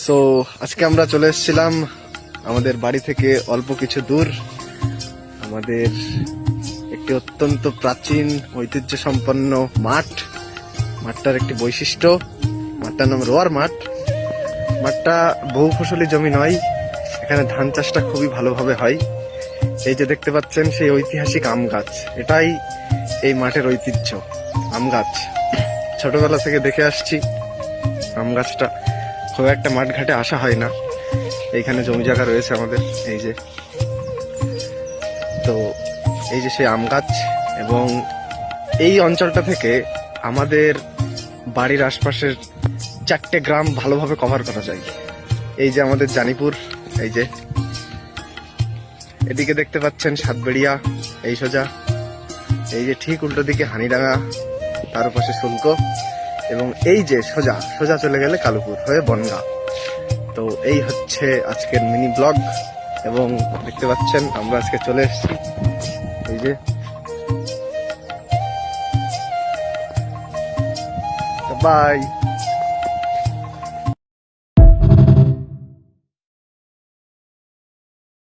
So আজকে আমরা চলে এসেছিলাম আমাদের বাড়ি থেকে অল্প কিছু দূর আমাদের একটি অত্যন্ত প্রাচীন ঐতিহ্য সম্পন্ন মাঠটার একটি বৈশিষ্ট্য, মাঠটার নাম রোয়ার মাঠ। মাঠটা বহু ফসলি জমি নয়, এখানে ধান চাষটা খুবই ভালোভাবে হয়। এই যে দেখতে পাচ্ছেন সেই ঐতিহাসিক আম গাছ, এটাই এই মাঠের ঐতিহ্য, আম গাছ। ছোটবেলা থেকে দেখে আসছি আম গাছটা, খুব একটা মাঠ ঘাটে আসা হয় না। এইখানে জমি জায়গা রয়েছে আমাদের, এই যে তো এই যে সেই আম গাছ। এবং এই অঞ্চলটা থেকে আমাদের বাড়ির আশপাশের 4টে গ্রাম ভালোভাবে কভার করা যায়। এই যে আমাদের জানিপুর, এই যে এদিকে দেখতে পাচ্ছেন সাতবেড়িয়া, এই সোজা, এই যে ঠিক উল্টো দিকে হানিডাঙ্গা, তার পাশে শুল্ক, এবং এই যে সোজা সোজা চলে গেলে কালুপুর হয়ে বনগা। তো এই হচ্ছে আজকের মিনি ব্লগ। এবং দেখতে পাচ্ছেন আমরা আজকে চলে এসেছি, এই যে বাই।